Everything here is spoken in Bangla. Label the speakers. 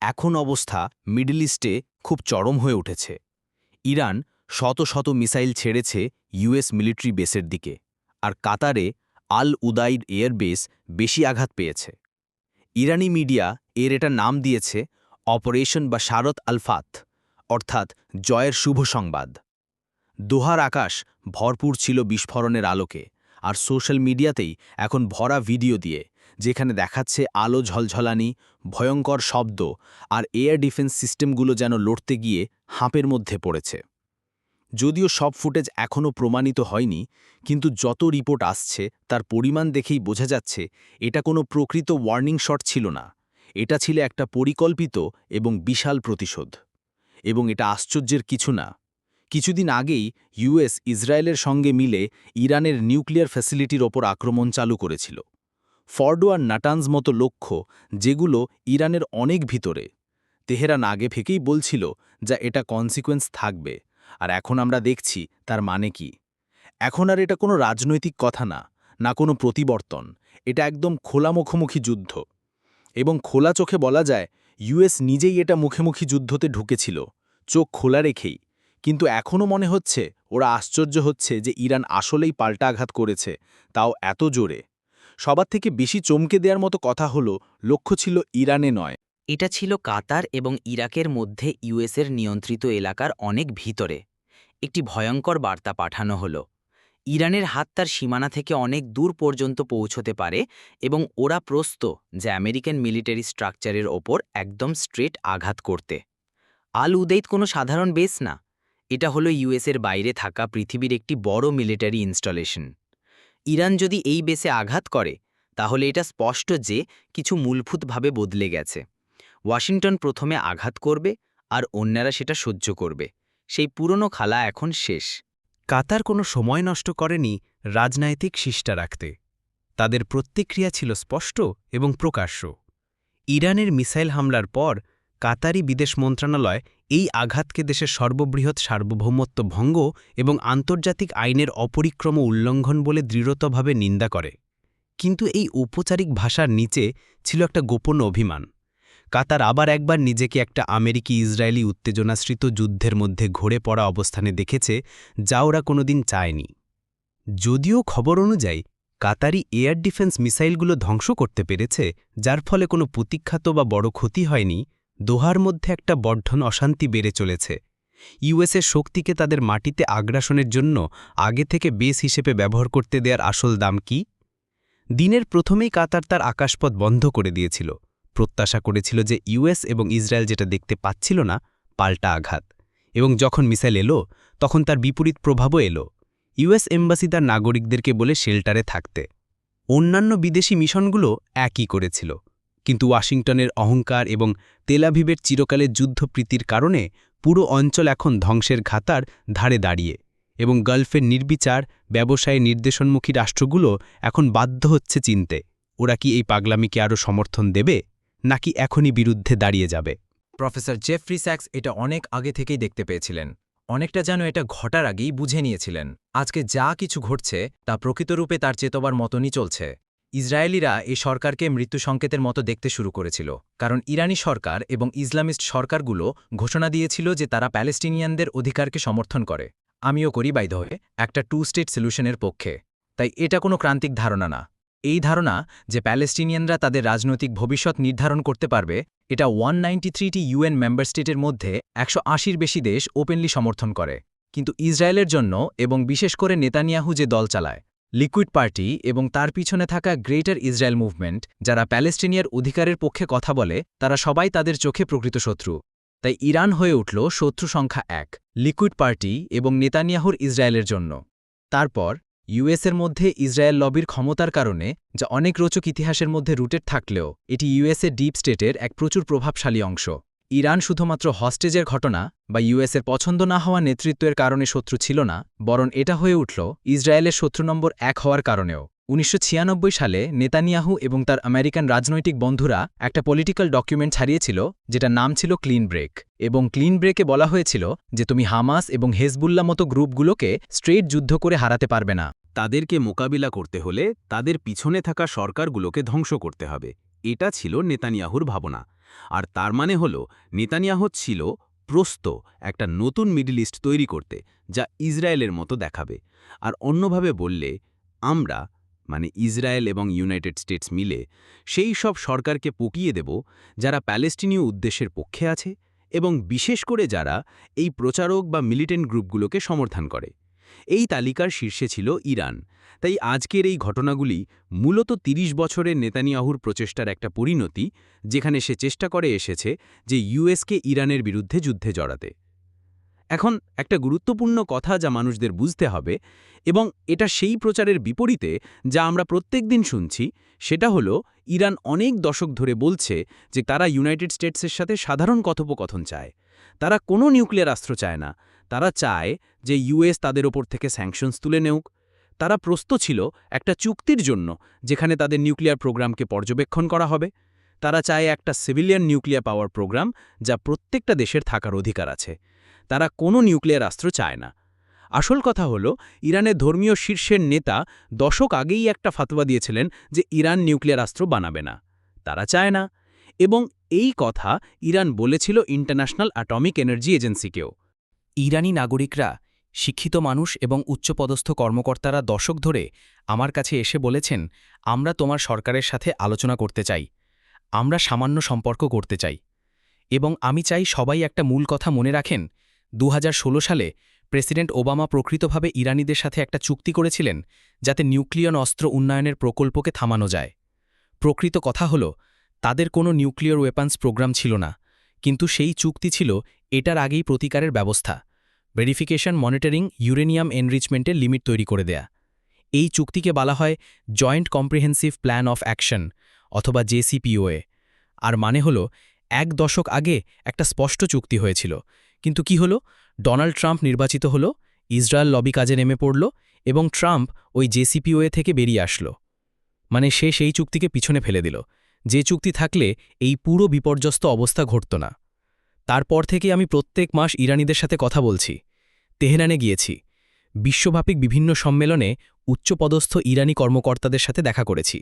Speaker 1: এখন অবস্থা মিডল ইস্টে খুব চরম হয়ে উঠেছে। ইরান শত শত মিসাইল ছেড়েছে ইউএস মিলিটারি বেসের দিকে, আর কাতারে আল উদাইদ এয়ারবেস বেশি আঘাত পেয়েছে। ইরানি মিডিয়া এটা নাম দিয়েছে অপারেশন বা শারত আলফাত, অর্থাৎ জয়ের শুভ সংবাদ। দোহার আকাশ ভরপুর ছিল বিস্ফোরণের আলোকে, আর সোশ্যাল মিডিয়াতেই এখন ভরা ভিডিও দিয়ে, যেখানে দেখাচ্ছে আলো ঝলঝলানি, ভয়ঙ্কর শব্দ, আর এয়ার ডিফেন্স সিস্টেমগুলো যেন লড়তে গিয়ে হাঁপের মধ্যে পড়েছে। যদিও সব ফুটেজ এখনও প্রমাণিত হয়নি, কিন্তু যত রিপোর্ট আসছে তার পরিমাণ দেখেই বোঝা যাচ্ছে এটা কোনো প্রকৃত ওয়ার্নিং শট ছিল না, এটা ছিল একটা পরিকল্পিত এবং বিশাল প্রতিশোধ। এবং এটা আশ্চর্যের কিছু না, কিছুদিন আগেই ইউএস ইসরায়েলের সঙ্গে মিলে ইরানের নিউক্লিয়ার ফ্যাসিলিটির ওপর আক্রমণ চালু করেছিল। ফর্ডো আর নাটানজ মতো লক্ষ্য, যেগুলো ইরানের অনেক ভিতরে। তেহরান আগে থেকেই বলছিল যা এটা কনসিকোয়েন্স থাকবে, আর এখন আমরা দেখছি তার মানে কি। এখন আর এটা কোনো রাজনৈতিক কথা না, না কোনো প্রতিবর্তন, এটা একদম খোলা মুখোমুখি যুদ্ধ। এবং খোলা চোখে বলা যায় ইউএস নিজেই এটা মুখোমুখি যুদ্ধতে ঢুকেছিল, চোখ খোলা রেখেই। কিন্তু এখনও মনে হচ্ছে ওরা আশ্চর্য হচ্ছে যে ইরান আসলেই পাল্টা আঘাত করেছে, তাও এত জোরে। সবার থেকে বেশি চমকে দেওয়ার মতো কথা হলো, লক্ষ্য ছিল ইরানে নয়,
Speaker 2: এটা ছিল কাতার এবং ইরাকের মধ্যে ইউএসের নিয়ন্ত্রিত এলাকার অনেক ভিতরে। একটি ভয়ঙ্কর বার্তা পাঠানো হলো, ইরানের হাত তার সীমানা থেকে অনেক দূর পর্যন্ত পৌঁছতে পারে এবং ওরা প্রস্তুত যে আমেরিকান মিলিটারি স্ট্রাকচারের ওপর একদম স্ট্রেট আঘাত করতে। আল উদেইদ কোনো সাধারণ বেস না, এটা হলো ইউএসের বাইরে থাকা পৃথিবীর একটি বড় মিলিটারি ইনস্টলেশন। ইরান যদি এই বেসে আঘাত করে, তাহলে এটা স্পষ্ট যে কিছু মূলভূতভাবে বদলে গেছে। ওয়াশিংটন প্রথমে আঘাত করবে, আর অন্যরা সেটা সহ্য করবে। সেই পুরনো খেলা এখন শেষ।
Speaker 3: কাতার কোনো সময় নষ্ট করেনি রাজনৈতিক শিষ্টা রাখতে। তাদের প্রতিক্রিয়া ছিল স্পষ্ট এবং প্রকাশ্য। ইরানের মিসাইল হামলার পর কাতারি বিদেশ মন্ত্রণালয় এই আঘাতকে দেশের সর্ববৃহৎ সার্বভৌমত্ব ভঙ্গ এবং আন্তর্জাতিক আইনের অপরিক্রম উল্লঙ্ঘন বলে দৃঢ়তভাবে নিন্দা করে। কিন্তু এই ঔপচারিক ভাষার নিচে ছিল একটা গোপন অভিমান। কাতার আবার একবার নিজেকে একটা আমেরিকি ইসরায়েলি উত্তেজনাশ্রিত যুদ্ধের মধ্যে ঘোরে পড়া অবস্থানে দেখেছে, যা ওরা কোনোদিন চায়নি। যদিও খবর অনুযায়ী কাতারি এয়ার ডিফেন্স মিসাইলগুলো ধ্বংস করতে পেরেছে, যার ফলে কোনো প্রতিখ্যাত বা বড় ক্ষতি হয়নি, দোহার মধ্যে একটা বর্ধন অশান্তি বেড়ে চলেছে। ইউএসের শক্তিকে তাদের মাটিতে আগ্রাসনের জন্য আগে থেকে বেস হিসেবে ব্যবহার করতে দেওয়ার আসল দাম কি? দিনের প্রথমেই কাতার তার আকাশপথ বন্ধ করে দিয়েছিল। প্রত্যাশা করেছিল যে ইউএস এবং ইসরায়েল যেটা দেখতে পাচ্ছিল না, পাল্টা আঘাত। এবং যখন মিসাইল এলো, তখন তার বিপরীত প্রভাবও এলো। ইউএস এম্বাসি তার নাগরিকদেরকে বলে শেল্টারে থাকতে। অন্যান্য বিদেশি মিশনগুলো একই করেছিল। কিন্তু ওয়াশিংটনের অহংকার এবং তেলাভিভের চিরকালের যুদ্ধপ্রীতির কারণে পুরো অঞ্চল এখন ধ্বংসের ঘাতার ধারে দাঁড়িয়ে, এবং গালফের নির্বিচার ব্যবসায়ে নির্দেশনমুখী রাষ্ট্রগুলো এখন বাধ্য হচ্ছে চিনতে, ওরা কি এই পাগলামিকে আরও সমর্থন দেবে, নাকি এখনই বিরুদ্ধে দাঁড়িয়ে যাবে।
Speaker 4: প্রফেসর জেফ্রি স্যাক্স এটা অনেক আগে থেকেই দেখতে পেয়েছিলেন, অনেকটা যেন এটা ঘটার আগেই বুঝে নিয়েছিলেন। আজকে যা কিছু ঘটছে তা প্রকৃতরূপে তার চেতবার মতনই চলছে। ইসরায়েলিরা এই সরকারকে মৃত্যু সংকেতের মতো দেখতে শুরু করেছিল, কারণ ইরানি সরকার এবং ইসলামিস্ট সরকারগুলো ঘোষণা দিয়েছিল যে তারা প্যালেস্টিনিয়ানদের অধিকারকে সমর্থন করে। আমিও করি বাধ্য হয়ে একটা টু স্টেট সলিউশনের পক্ষে। তাই এটা কোনো ক্রান্তিক ধারণা না। এই ধারণা যে প্যালেস্টিনিয়ানরা তাদের রাজনৈতিক ভবিষ্যৎ নির্ধারণ করতে পারবে, এটা 193টি ইউএন মেম্বার স্টেটের মধ্যে 180-র বেশি দেশ ওপেনলি সমর্থন করে। কিন্তু ইসরায়েলের জন্য, এবং বিশেষ করে নেতানিয়াহু যে দল চালায়, লিকুইড পার্টি এবং তার পিছনে থাকা গ্রেটার ইসরায়েল মুভমেন্ট, যারা প্যালেস্টিনিয়ার অধিকারের পক্ষে কথা বলে, তারা সবাই তাদের চোখে প্রকৃত শত্রু। তাই ইরান হয়ে উঠল শত্রু সংখ্যা 1, লিকুইড পার্টি এবং নেতানিয়াহুর ইসরায়েলের জন্য। তারপর ইউএসের মধ্যে ইসরায়েল লবির ক্ষমতার কারণে, যা অনেক রোচক ইতিহাসের মধ্যে রুটেড থাকলেও এটি ইউএসের ডিপ স্টেটের এক প্রচুর প্রভাবশালী অংশ। ইরান শুধুমাত্র হস্টেজের ঘটনা বা ইউএসের পছন্দ না হওয়া নেতৃত্বের কারণে শত্রু ছিল না, বরং এটা হয়ে উঠল ইসরায়েলের শত্রু নম্বর 1 হওয়ার কারণেও। 1996 সালে নেতানিয়াহু এবং তার আমেরিকান রাজনৈতিক বন্ধুরা একটা পলিটিক্যাল ডকুমেন্ট ছাড়িয়েছিল, যেটার নাম ছিল ক্লিন ব্রেক। এবং ক্লিন ব্রেকে বলা হয়েছিল যে তুমি হামাস এবং হেজবুল্লাহ মতো গ্রুপগুলোকে স্ট্রেট যুদ্ধ করে হারাতে পারবে না।
Speaker 3: তাদেরকে মোকাবিলা করতে হলে তাদের পিছনে থাকা সরকারগুলোকে ধ্বংস করতে হবে। এটা ছিল নেতানিয়াহুর ভাবনা।
Speaker 1: আর তার মানে হল নেতানিয়াহু ছিল প্রস্ত একটা নতুন মিডল ইস্ট তৈরি করতে, যা ইসরায়েলের মতো দেখাবে। আর অন্যভাবে বললে, আমরা মানে ইসরায়েল এবং ইউনাইটেড স্টেটস মিলে সেই সব সরকারকে পকিয়ে দেব যারা প্যালেস্টিনীয় উদ্দেশ্যের পক্ষে আছে এবং বিশেষ করে যারা এই প্রচারক বা মিলিটেন্ট গ্রুপগুলোকে সমর্থন করে। এই তালিকার শীর্ষে ছিল ইরান। তাই আজকের এই ঘটনাগুলি মূলত ৩০ বছরের নেতানিয়াহুর প্রচেষ্টার একটা পরিণতি, যেখানে সে চেষ্টা করে এসেছে যে ইউএসকে ইরানের বিরুদ্ধে যুদ্ধে জড়াতে। এখন একটা গুরুত্বপূর্ণ কথা যা মানুষদের বুঝতে হবে, এবং এটা সেই প্রচারের বিপরীতে যা আমরা প্রত্যেক দিন শুনছি, সেটা হলো ইরান অনেক দশক ধরে বলছে যে তারা ইউনাইটেড স্টেটসের সাথে সাধারণ কথোপকথন চায়। তারা কোনো নিউক্লিয়ার অস্ত্র চায় না। তারা চায় যে ইউএস তাদের ওপর থেকে স্যাংশনস তুলে নেউক। তারা প্রস্তুত ছিল একটা চুক্তির জন্য যেখানে তাদের নিউক্লিয়ার প্রোগ্রামকে পর্যবেক্ষণ করা হবে। তারা চায় একটা সিভিলিয়ান নিউক্লিয়ার পাওয়ার প্রোগ্রাম যা প্রত্যেকটা দেশের থাকার অধিকার আছে। তারা কোনো নিউক্লিয়ার অস্ত্র চায় না। আসল কথা হলো, ইরানের ধর্মীয় শীর্ষের নেতা দশক আগেই একটা ফাতোয়া দিয়েছিলেন যে ইরান নিউক্লিয়ার অস্ত্র বানাবে না। তারা চায় না। এবং এই কথা ইরান বলেছিল ইন্টারন্যাশনাল অ্যাটমিক এনার্জি এজেন্সিকেও।
Speaker 3: ইরানি নাগরিকরা, শিক্ষিত মানুষ এবং উচ্চপদস্থ কর্মকর্তারা দশক ধরে আমার কাছে এসে বলেছেন, আমরা তোমার সরকারের সাথে আলোচনা করতে চাই, আমরা সামান্য সম্পর্ক করতে চাই। এবং আমি চাই সবাই একটা মূল কথা মনে রাখেন, 2016 সালে প্রেসিডেন্ট ওবামা প্রকৃতভাবে ইরানিদের সাথে একটা চুক্তি করেছিলেন যাতে নিউক্লিয়র অস্ত্র উন্নয়নের প্রকল্পকে থামানো যায়। প্রকৃত কথা হল, তাদের কোনো নিউক্লিয়ার ওয়েপন্স প্রোগ্রাম ছিল না, কিন্তু সেই চুক্তি ছিল এটার আগেই প্রতিকারের ব্যবস্থা, ভেরিফিকেশন, মনিটরিং, ইউরেনিয়াম এনরিচমেন্টের লিমিট তৈরি করে দেয়া। এই চুক্তিকে বলা হয় joint comprehensive plan of action অথবা জেসিপিওএ। আর মানে হল, 1 দশক আগে একটা স্পষ্ট চুক্তি হয়েছিল, কিন্তু কি হলো, ডোনাল্ড ট্রাম্প নির্বাচিত হল, ইসরায়েল লবি কাজে নেমে পড়ল এবং ট্রাম্প ওই জেসিপিওএ থেকে বেরিয়ে আসল। মানে সে সেই চুক্তিকে পিছনে ফেলে দিল, যে চুক্তি থাকলে এই পুরো বিপর্যস্ত অবস্থা ঘটত না। তারপর থেকে আমি প্রত্যেক মাস ইরানিদের সাথে কথা বলছি, তেহরানে গিয়েছি, বিশ্বব্যাপী বিভিন্ন সম্মেলনে উচ্চপদস্থ ইরানি কর্মকর্তাদের সাথে দেখা করেছি।